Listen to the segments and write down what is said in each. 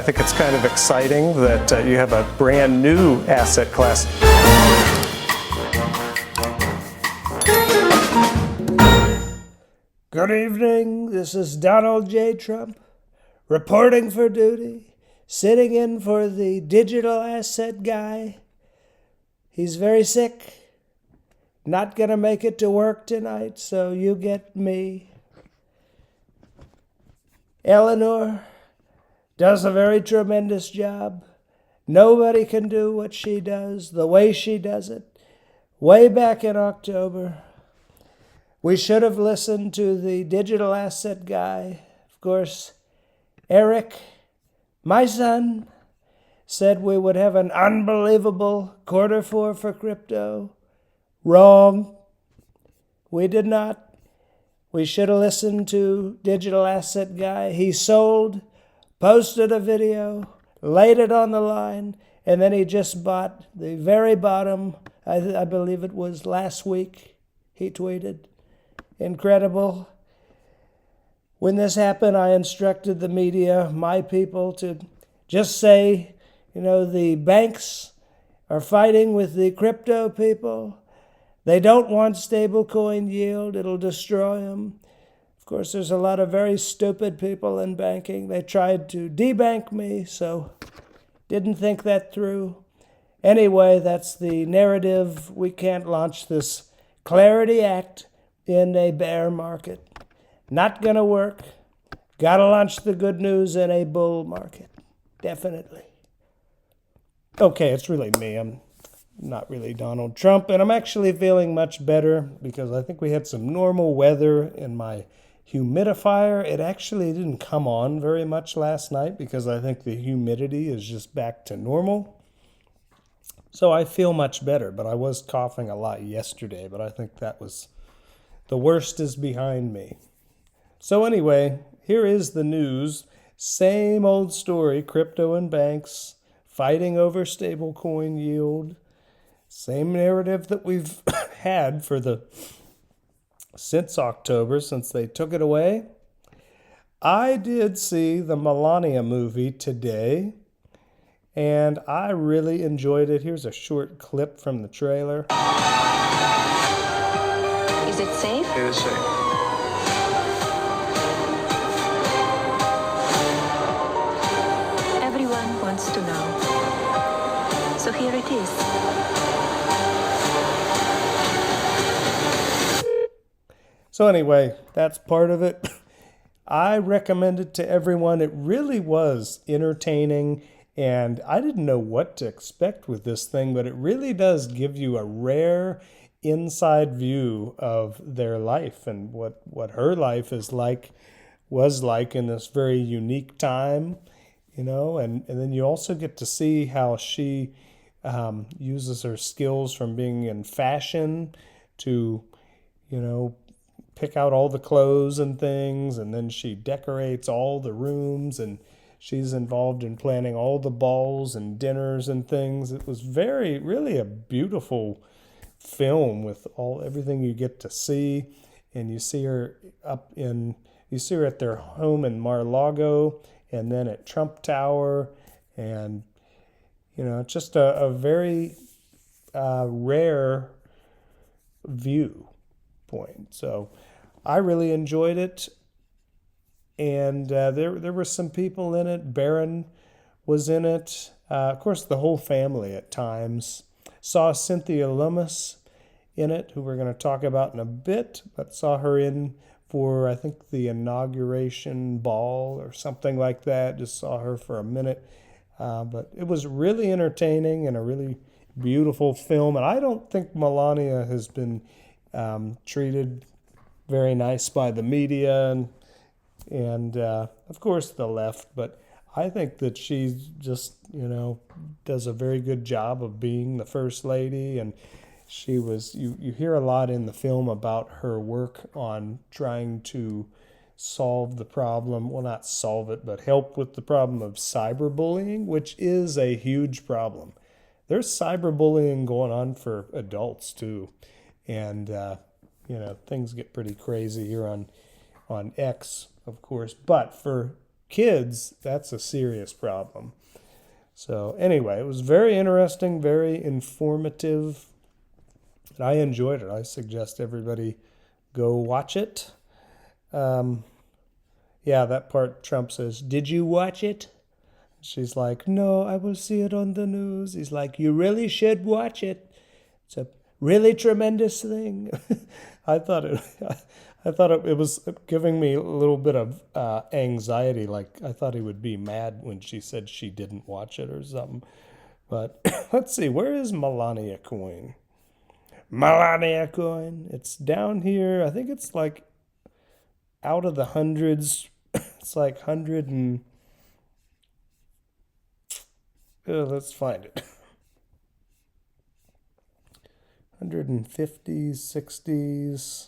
think it's kind of exciting that you have a brand new asset class. Good evening, this is Donald J. Trump, reporting for duty, sitting in for the digital asset guy. He's very sick, not gonna make it to work tonight, so you get me. Eleanor does a very tremendous job. Nobody can do what she does, the way she does it. Way back in October, we should have listened to the digital asset guy. Of course, Eric, my son, said we would have an unbelievable Q4 for crypto. Wrong. We did not. We should have listened to digital asset guy. He sold, posted a video, laid it on the line, and then he just bought the very bottom. I believe it was last week, he tweeted. Incredible. When this happened, I instructed the media, my people, to just say, the banks are fighting with the crypto people. They don't want stablecoin yield. It'll destroy them. Of course, there's a lot of very stupid people in banking. They tried to debank me, so didn't think that through. Anyway, that's the narrative. We can't launch this Clarity Act in a bear market. Not gonna work. Gotta launch the good news in a bull market. Definitely. Okay, it's really me. I'm not really Donald Trump, and I'm actually feeling much better because I think we had some normal weather in my humidifier. It actually didn't come on very much last night because I think the humidity is just back to normal. So I feel much better, but I was coughing a lot yesterday, but I think that was the worst is behind me. So anyway, here is the news. Same old story, crypto and banks fighting over stablecoin yield. Same narrative that we've had since October, since they took it away. I did see the Melania movie today, and I really enjoyed it. Here's a short clip from the trailer. Is it safe? It is safe. Everyone wants to know. So here it is. So anyway, that's part of it. I recommend it to everyone. It really was entertaining, and I didn't know what to expect with this thing, but it really does give you a rare inside view of their life and what her life was like in this very unique time, and then you also get to see how she uses her skills from being in fashion to, pick out all the clothes and things, and then she decorates all the rooms, and she's involved in planning all the balls and dinners and things. It was really a beautiful film with everything you get to see, and you see her at their home in Mar-a-Lago, and then at Trump Tower, and just a very rare viewpoint. So I really enjoyed it, and there were some people in it. Barron was in it. Of course, the whole family at times. Saw Cynthia Lummis in it, who we're going to talk about in a bit, but saw her in for, I think, the inauguration ball or something like that. Just saw her for a minute. But it was really entertaining and a really beautiful film. And I don't think Melania has been treated very nice by the media and of course, the left. But I think that she just, does a very good job of being the first lady. And she was, you hear a lot in the film about her work on trying to solve the problem, well, not solve it, but help with the problem of cyberbullying, which is a huge problem. There's cyberbullying going on for adults too. And, things get pretty crazy here on X, of course. But for kids, that's a serious problem. So anyway, it was very interesting, very informative, and I enjoyed it. I suggest everybody go watch it. Yeah, that part Trump says, "Did you watch it?" She's like, "No, I will see it on the news." He's like, "You really should watch it. It's a really tremendous thing." I thought it, it was giving me a little bit of anxiety. Like I thought he would be mad when she said she didn't watch it or something. But let's see, where is Melania coin? Melania coin. It's down here. I think it's like out of the hundreds. It's like 100 and let's find it. 150s, 60s.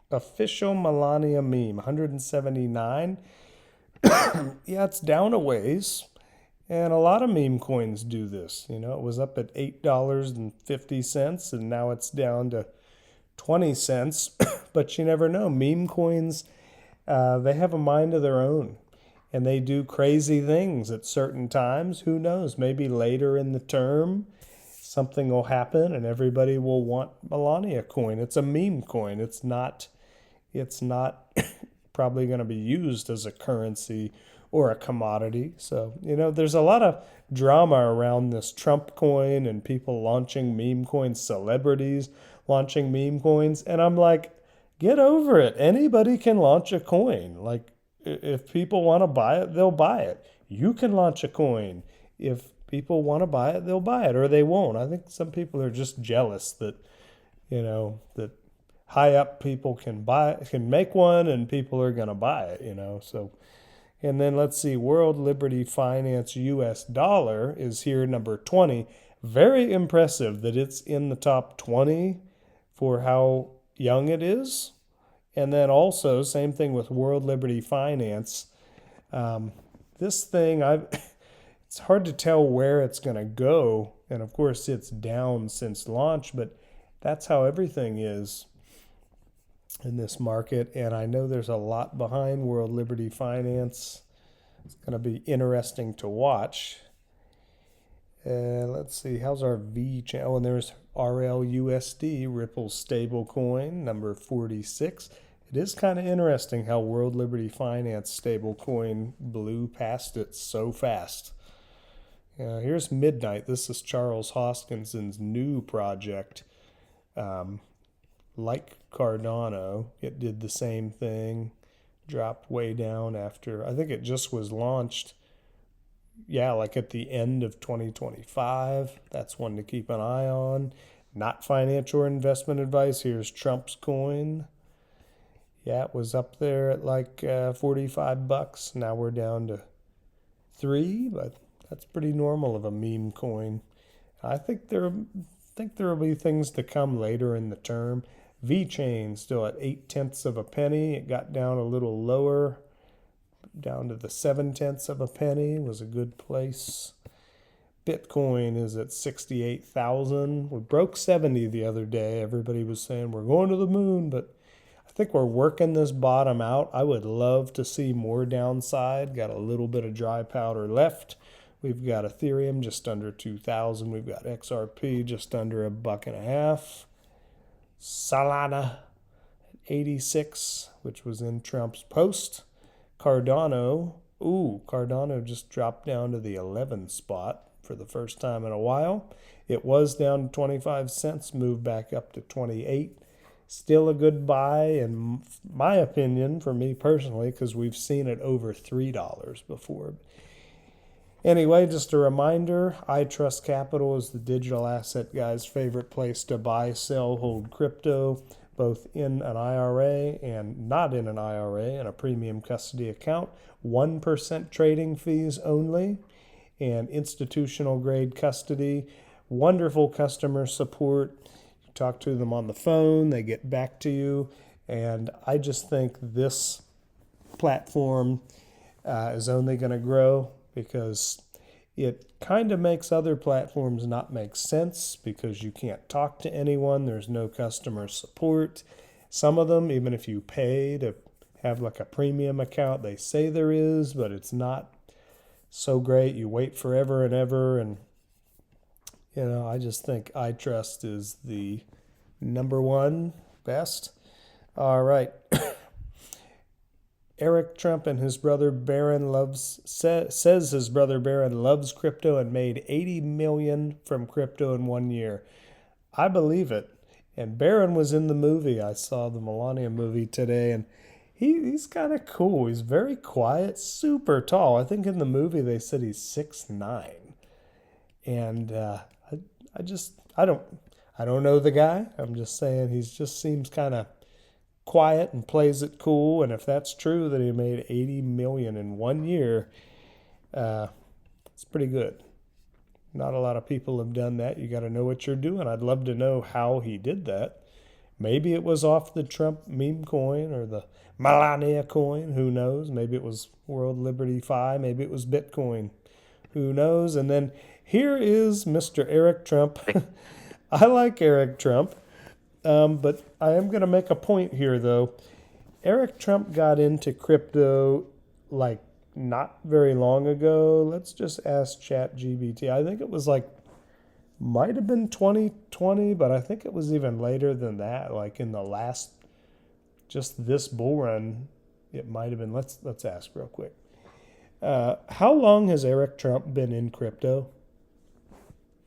Official Melania meme, 179. Yeah, it's down a ways. And a lot of meme coins do this. You know, it was up at $8.50 and now it's down to 20 cents. But you never know. Meme coins, they have a mind of their own. And they do crazy things at certain times. Who knows? Maybe later in the term, something will happen and everybody will want Melania coin. It's a meme coin. It's not probably going to be used as a currency or a commodity. So, you know, there's a lot of drama around this Trump coin and people launching meme coins, celebrities launching meme coins. And I'm like, get over it. Anybody can launch a coin. Like, if people want to buy it, they'll buy it. You can launch a coin. If people want to buy it, they'll buy it, or they won't. I think some people are just jealous that, you know, that high up people can make one and people are going to buy it, you know. So, and then let's see, World Liberty Finance US dollar is here, number 20. Very impressive that it's in the top 20 for how young it is. And then also, same thing with World Liberty Finance. This thing, it's hard to tell where it's going to go. And of course, it's down since launch, but that's how everything is in this market. And I know there's a lot behind World Liberty Finance. It's going to be interesting to watch. Let's see, how's our V channel? Oh, and there's RLUSD, Ripple stablecoin, number 46. It is kind of interesting how World Liberty Finance stablecoin blew past it so fast. Here's Midnight. This is Charles Hoskinson's new project. Like Cardano, it did the same thing, dropped way down after, I think it just was launched, like at the end of 2025. That's one to keep an eye on. Not financial or investment advice. Here's Trump's coin. Yeah, it was up there at like $45. Now we're down to $3, but that's pretty normal of a meme coin. I think there will be things to come later in the term. VeChain still at 0.8 of a penny. It got down a little lower, down to the 0.7 of a penny. Was a good place. Bitcoin is at 68,000. We broke 70 the other day. Everybody was saying we're going to the moon, but I think we're working this bottom out. I would love to see more downside. Got a little bit of dry powder left. We've got Ethereum just under 2,000. We've got XRP just under $1.50. Solana 86, which was in Trump's post. Cardano just dropped down to the 11 spot for the first time in a while. It was down to 25 cents, moved back up to 28. Still a good buy, in my opinion, for me personally, because we've seen it over $3 before. Anyway, just a reminder, iTrust Capital is the digital asset guy's favorite place to buy, sell, hold crypto, both in an IRA and not in an IRA, and a premium custody account. 1% trading fees only, and institutional grade custody. Wonderful customer support. You talk to them on the phone, they get back to you. And I just think this platform is only going to grow, because it kind of makes other platforms not make sense because you can't talk to anyone. There's no customer support. some of them, even if you pay to have like a premium account, they say there is, but it's not so great. You wait forever and ever. And, I just think iTrust is the number one best. All right. Eric Trump and his brother Barron says his brother Barron loves crypto and made $80 million from crypto in 1 year. I believe it. And Barron was in the movie. I saw the Melania movie today, and he's kind of cool. He's very quiet, super tall. I think in the movie they said he's 6'9". And I don't know the guy. I'm just saying he just seems kind of quiet and plays it cool. And if that's true that he made $80 million in 1 year, it's pretty good. Not a lot of people have done that. You got to know what you're doing. I'd love to know how he did that. Maybe it was off the Trump meme coin or the Melania coin. Who knows? Maybe it was World Liberty Fi. Maybe it was Bitcoin. Who knows? And then here is Mr. Eric Trump. I like Eric Trump. But I am going to make a point here, though. Eric Trump got into crypto like not very long ago. Let's just ask ChatGPT. I think it was might have been 2020, but I think it was even later than that. Like in the last, just this bull run, it might have been. Let's ask real quick. How long has Eric Trump been in crypto?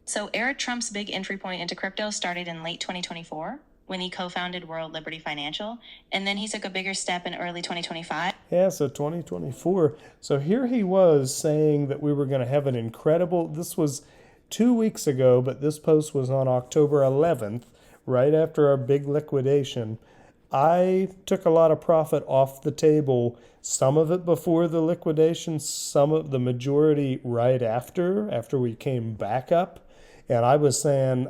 So Eric Trump's big entry point into crypto started in late 2024 when he co-founded World Liberty Financial, and then he took a bigger step in early 2025. Yeah, so 2024. So here he was saying that we were going to have an incredible, this was 2 weeks ago, but this post was on October 11th, right after our big liquidation. I took a lot of profit off the table, some of it before the liquidation, some of the majority right after we came back up. And I was saying,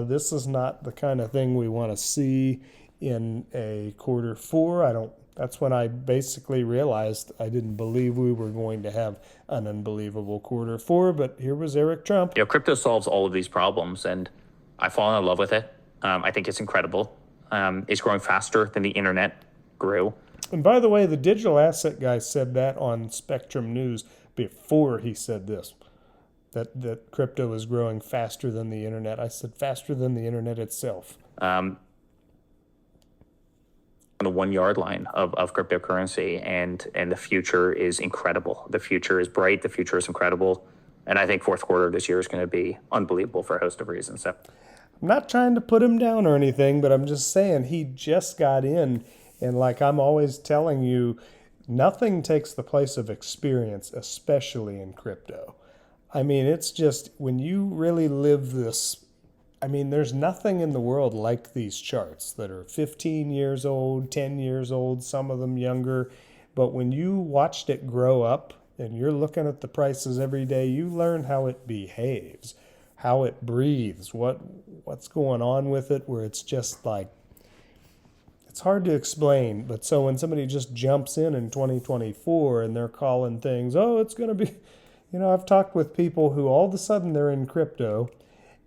this is not the kind of thing we want to see in a quarter four. That's when I basically realized I didn't believe we were going to have an unbelievable quarter four, but here was Eric Trump. Crypto solves all of these problems, and I've fallen in love with it. I think it's incredible. It's growing faster than the internet grew. And by the way, the digital asset guy said that on Spectrum News before he said this. That crypto is growing faster than the internet. I said faster than the internet itself. On the 1 yard line of cryptocurrency, and the future is incredible. The future is bright. The future is incredible. And I think fourth quarter of this year is going to be unbelievable for a host of reasons. So I'm not trying to put him down or anything, but I'm just saying he just got in. And like I'm always telling you, nothing takes the place of experience, especially in crypto. I mean, it's just when you really live this, I mean, there's nothing in the world like these charts that are 15 years old, 10 years old, some of them younger. But when you watched it grow up and you're looking at the prices every day, you learn how it behaves, how it breathes, what's going on with it, where it's just like, it's hard to explain. But so when somebody just jumps in 2024 and they're calling things, oh, it's going to be... I've talked with people who all of a sudden they're in crypto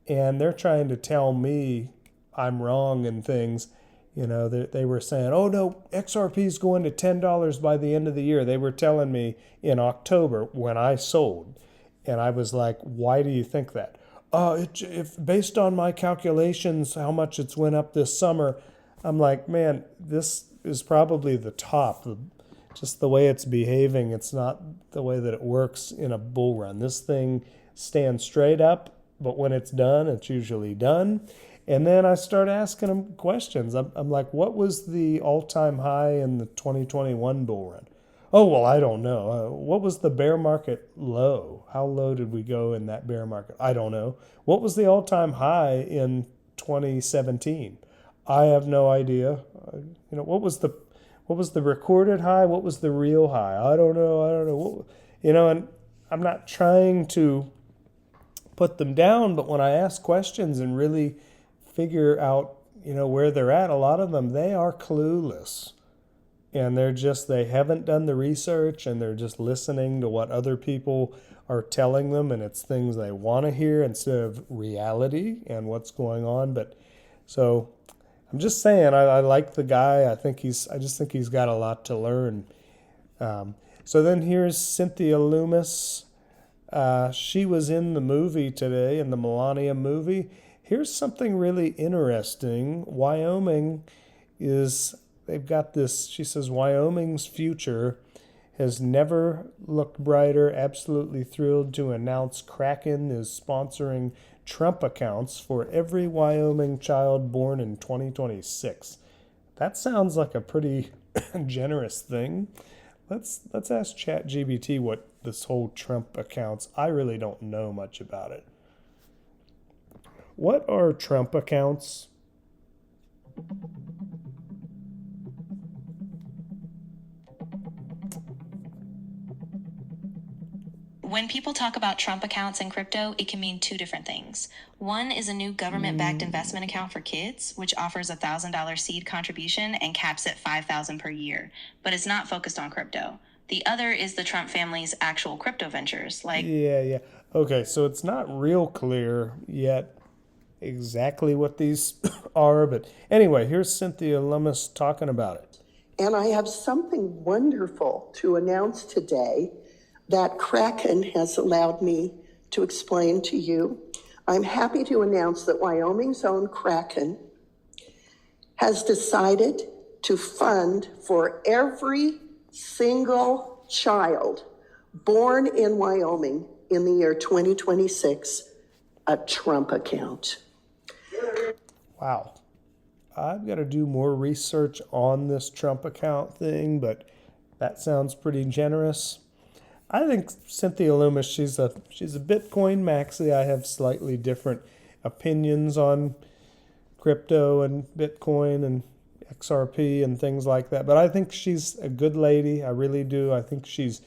and they're trying to tell me I'm wrong and things. They were saying, oh, no, XRP is going to $10 by the end of the year. They were telling me in October when I sold. And I was like, why do you think that? If based on my calculations, how much it's went up this summer. I'm like, man, this is probably the top. Just the way it's behaving, it's not the way that it works in a bull run. This thing stands straight up, but when it's done, it's usually done. And then I start asking them questions. I'm like, what was the all-time high in the 2021 bull run? Oh, well, I don't know. What was the bear market low? How low did we go in that bear market? I don't know. What was the all-time high in 2017? I have no idea. What was the recorded high? What was the real high? I don't know. And I'm not trying to put them down, but when I ask questions and really figure out, where they're at, a lot of them, they are clueless. And they haven't done the research, and they're just listening to what other people are telling them, and it's things they want to hear instead of reality and what's going on. But so I'm just saying, I like the guy. I just think he's got a lot to learn. So then here's Cynthia Loomis. She was in the movie today, in the Melania movie. Here's something really interesting. They've got this, she says, Wyoming's future has never looked brighter. Absolutely thrilled to announce Kraken is sponsoring Trump accounts for every Wyoming child born in 2026. That sounds like a pretty generous thing. Let's ask ChatGPT what this whole Trump accounts. I really don't know much about it. What are Trump accounts? When people talk about Trump accounts in crypto, it can mean two different things. One is a new government-backed investment account for kids, which offers a $1,000 seed contribution and caps at $5,000 per year, but it's not focused on crypto. The other is the Trump family's actual crypto ventures, like Yeah. Okay, so it's not real clear yet exactly what these are, but anyway, here's Cynthia Lummis talking about it. And I have something wonderful to announce today that Kraken has allowed me to explain to you. I'm happy to announce that Wyoming's own Kraken has decided to fund for every single child born in Wyoming in the year 2026 a Trump account. Wow. I've got to do more research on this Trump account thing, but that sounds pretty generous. I think Cynthia Loomis, she's a Bitcoin maxi. I have slightly different opinions on crypto and Bitcoin and XRP and things like that. But I think she's a good lady. I really do. I think she's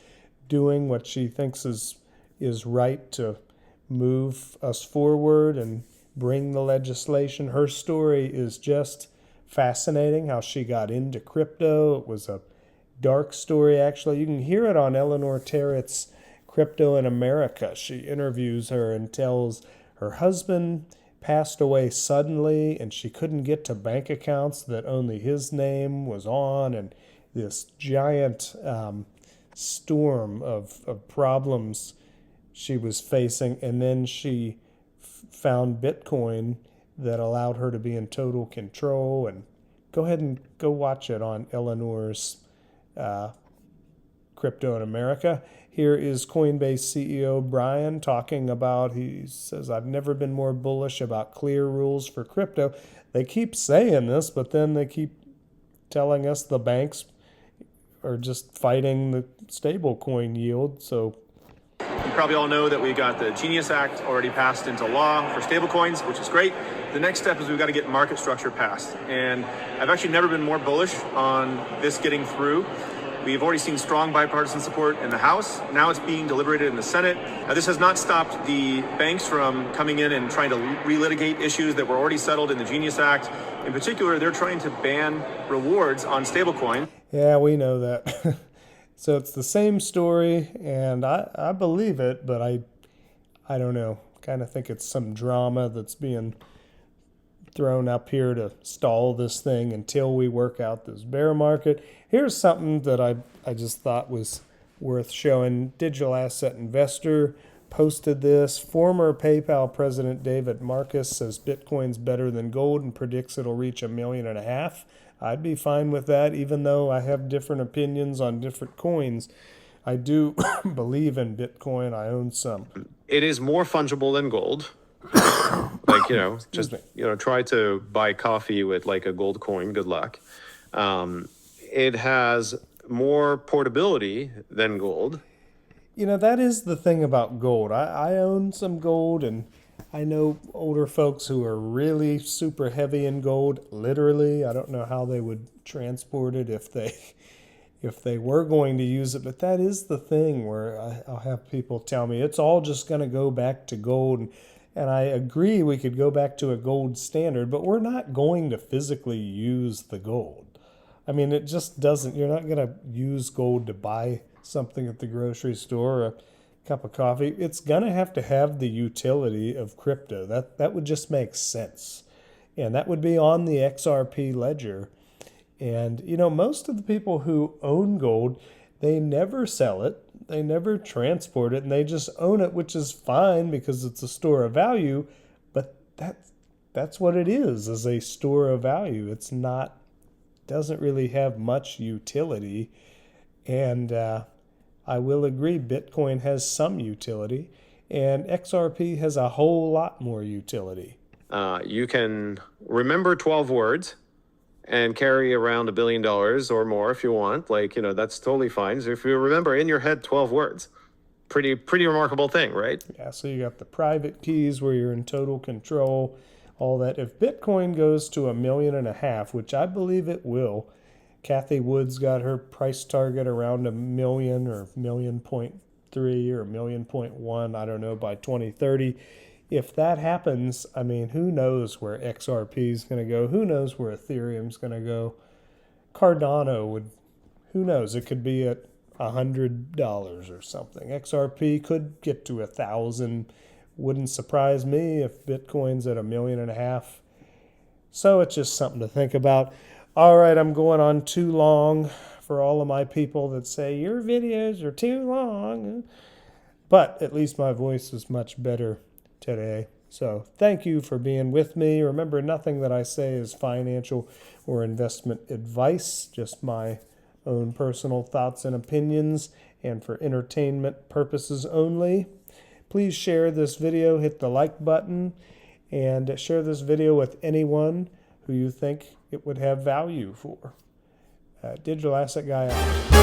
doing what she thinks is right to move us forward and bring the legislation. Her story is just fascinating, how she got into crypto. It was a dark story, actually. You can hear it on Eleanor Terrett's Crypto in America. She interviews her and tells her husband passed away suddenly and she couldn't get to bank accounts that only his name was on, and this giant storm of problems she was facing. And then she found Bitcoin that allowed her to be in total control. And go ahead and go watch it on Eleanor's Crypto in America. Here is Coinbase CEO Brian talking about, he says, I've never been more bullish about clear rules for crypto. They keep saying this, but then they keep telling us the banks are just fighting the stablecoin yield. So you probably all know that we got the Genius Act already passed into law for stablecoins, which is great. The next step is we've got to get market structure passed. And I've actually never been more bullish on this getting through. We've already seen strong bipartisan support in the House. Now it's being deliberated in the Senate. This has not stopped the banks from coming in and trying to relitigate issues that were already settled in the Genius Act. In particular, they're trying to ban rewards on stablecoin. Yeah, we know that. So it's the same story, and I believe it, but I don't know. Kind of think it's some drama that's being thrown up here to stall this thing until we work out this bear market. Here's something that I just thought was worth showing. Digital Asset Investor posted this. Former PayPal president David Marcus says Bitcoin's better than gold and predicts it'll reach 1.5 million. I'd be fine with that, even though I have different opinions on different coins. I do believe in Bitcoin. I own some. It is more fungible than gold. Like, just, try to buy coffee with like a gold coin. Good luck. It has more portability than gold. That is the thing about gold. I own some gold, and I know older folks who are really super heavy in gold. Literally, I don't know how they would transport it if they were going to use it. But that is the thing where I'll have people tell me it's all just going to go back to gold. And I agree we could go back to a gold standard, but we're not going to physically use the gold. I mean, it just doesn't. You're not going to use gold to buy something at the grocery store, a cup of coffee. It's going to have the utility of crypto. That would just make sense. And that would be on the XRP ledger. And, you know, most of the people who own gold, they never sell it. They never transport it, and they just own it, which is fine because it's a store of value. But that's what it is a store of value. It's not, doesn't really have much utility. And I will agree, Bitcoin has some utility, and XRP has a whole lot more utility. You can remember 12 words and carry around $1 billion or more if you want. Like, you know, that's totally fine. So if you remember in your head 12 words, pretty remarkable thing, right? Yeah, so you got the private keys where you're in total control, all that. If Bitcoin goes to 1.5 million, which I believe it will, Kathy Woods got her price target around 1 million or 1.3 million or 1.1 million, I don't know, by 2030. If that happens, I mean, who knows where XRP is going to go? Who knows where Ethereum's going to go? Cardano would, who knows? It could be at $100 or something. XRP could get to 1,000. Wouldn't surprise me if Bitcoin's at 1.5 million. So it's just something to think about. All right, I'm going on too long for all of my people that say your videos are too long. But at least my voice is much better today. So thank you for being with me. Remember, nothing that I say is financial or investment advice, just my own personal thoughts and opinions, and for entertainment purposes only. Please share this video, hit the like button, and share this video with anyone who you think it would have value for. Digital Asset Guy out.